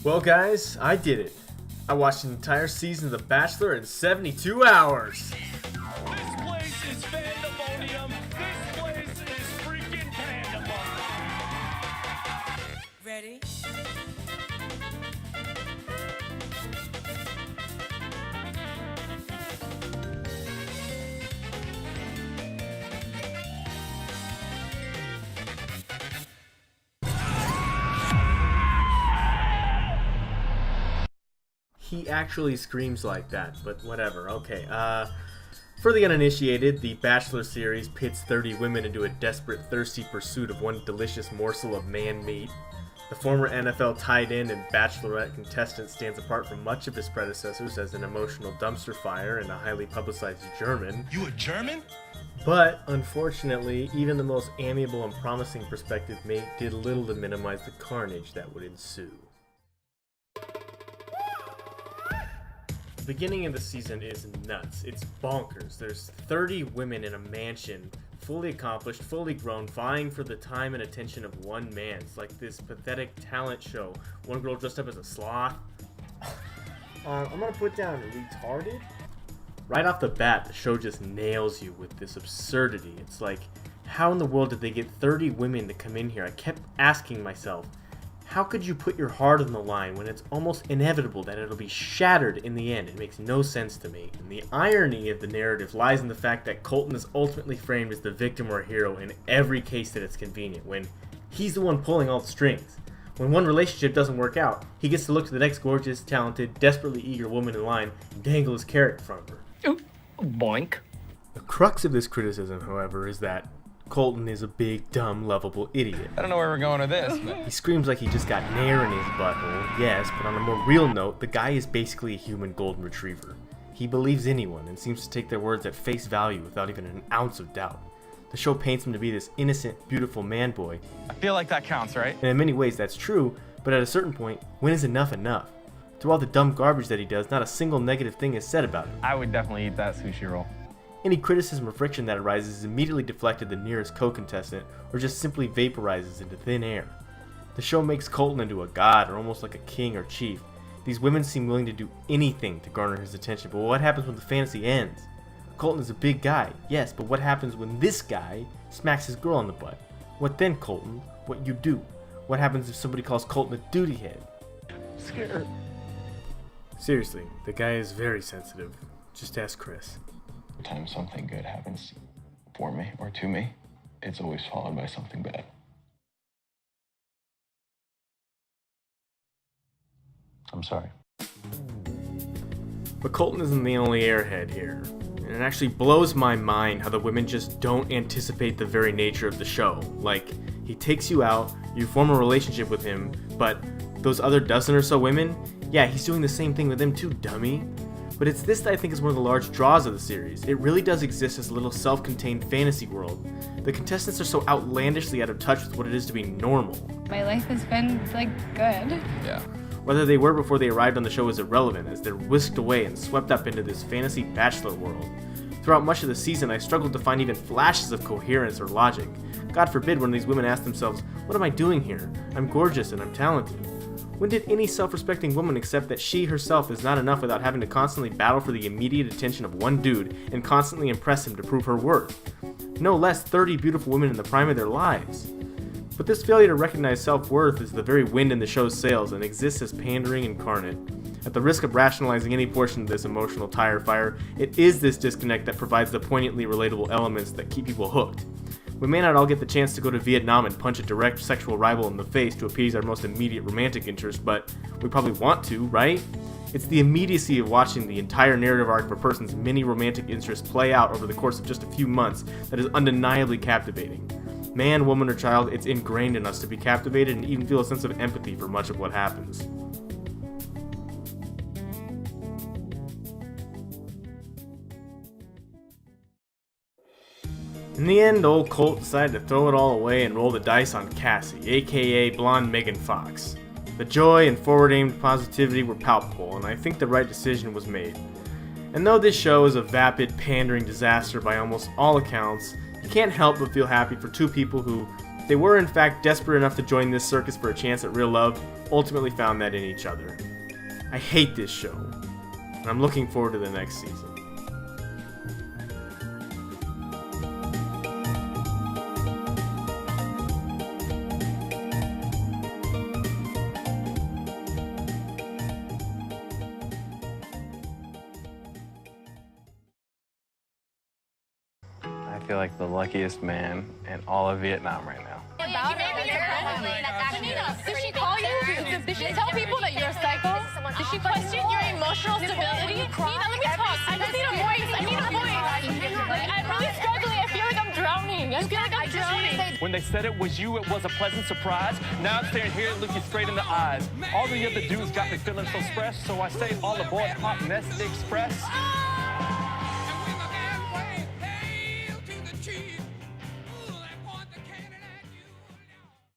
Well, guys, I did it. I watched an entire season of The Bachelor in 72 hours. This place is pandemonium. This place is freaking pandemonium. Ready? He actually screams like that, but whatever. Okay, for the uninitiated, the Bachelor series pits 30 women into a desperate, thirsty pursuit of one delicious morsel of man meat. The former NFL tight end and Bachelorette contestant stands apart from much of his predecessors as an emotional dumpster fire and a highly publicized German. You a German? But, unfortunately, even the most amiable and promising prospective mate did little to minimize the carnage that would ensue. The beginning of the season is nuts. It's bonkers. There's 30 women in a mansion, fully accomplished, fully grown, vying for the time and attention of one man. It's like this pathetic talent show. One girl dressed up as a sloth. I'm gonna put down retarded. Right off the bat, the show just nails you with this absurdity. It's like, how in the world did they get 30 women to come in here? I kept asking myself, how could you put your heart on the line when it's almost inevitable that it'll be shattered in the end? It makes no sense to me. And the irony of the narrative lies in the fact that Colton is ultimately framed as the victim or hero in every case that it's convenient, when he's the one pulling all the strings. When one relationship doesn't work out, he gets to look to the next gorgeous, talented, desperately eager woman in line and dangle his carrot in front of her. Boink. The crux of this criticism, however, is that Colton is a big, dumb, lovable idiot. I don't know where we're going with this, but He screams like he just got nair in his butthole, yes, but on a more real note, the guy is basically a human golden retriever. He believes anyone and seems to take their words at face value without even an ounce of doubt. The show paints him to be this innocent, beautiful man boy, I feel like that counts, right? and in many ways that's true, but at a certain point, when is enough enough? Through all the dumb garbage that he does, not a single negative thing is said about him. I would definitely eat that sushi roll. Any criticism or friction that arises is immediately deflected to the nearest co-contestant, or just simply vaporizes into thin air. The show makes Colton into a god, or almost like a king or chief. These women seem willing to do anything to garner his attention, but what happens when the fantasy ends? Colton is a big guy, yes, but what happens when this guy smacks his girl on the butt? What then, Colton? What you do? What happens if somebody calls Colton a duty head? Scared. Seriously, the guy is very sensitive. Just ask Chris. Every time something good happens for me or to me, it's always followed by something bad. I'm sorry. But Colton isn't the only airhead here. And it actually blows my mind how the women just don't anticipate the very nature of the show. Like, he takes you out, you form a relationship with him, but those other dozen or so women, yeah, he's doing the same thing with them too, dummy. But it's this that I think is one of the large draws of the series. It really does exist as a little self-contained fantasy world. The contestants are so outlandishly out of touch with what it is to be normal. My life has been, good. Yeah. Whether they were before they arrived on the show is irrelevant, as they're whisked away and swept up into this fantasy bachelor world. Throughout much of the season, I struggled to find even flashes of coherence or logic. God forbid one of these women ask themselves, what am I doing here? I'm gorgeous and I'm talented. When did any self-respecting woman accept that she herself is not enough without having to constantly battle for the immediate attention of one dude and constantly impress him to prove her worth? No less 30 beautiful women in the prime of their lives. But this failure to recognize self-worth is the very wind in the show's sails and exists as pandering incarnate. At the risk of rationalizing any portion of this emotional tire fire, it is this disconnect that provides the poignantly relatable elements that keep people hooked. We may not all get the chance to go to Vietnam and punch a direct sexual rival in the face to appease our most immediate romantic interest, but we probably want to, right? It's the immediacy of watching the entire narrative arc of a person's many romantic interests play out over the course of just a few months that is undeniably captivating. Man, woman, or child, it's ingrained in us to be captivated and even feel a sense of empathy for much of what happens. In the end, old Colt decided to throw it all away and roll the dice on Cassie, aka blonde Megan Fox. The joy and forward-aimed positivity were palpable, and I think the right decision was made. And though this show is a vapid, pandering disaster by almost all accounts, you can't help but feel happy for two people who, They were in fact desperate enough to join this circus for a chance at real love, ultimately found that in each other. I hate this show, and I'm looking forward to the next season. I feel like the luckiest man in all of Vietnam right now. Did she call you? Did she tell people that you're a psycho? Did she question your emotional stability? Nina, let me talk. I just need a voice. I need a voice. Like, I'm really struggling. I feel like I'm drowning. I feel like I'm drowning. When they said it was you, it was a pleasant surprise. Now I'm staring here and looking straight in the eyes. All the other dudes got me feeling so stressed, so I say all aboard Hot Mess Express.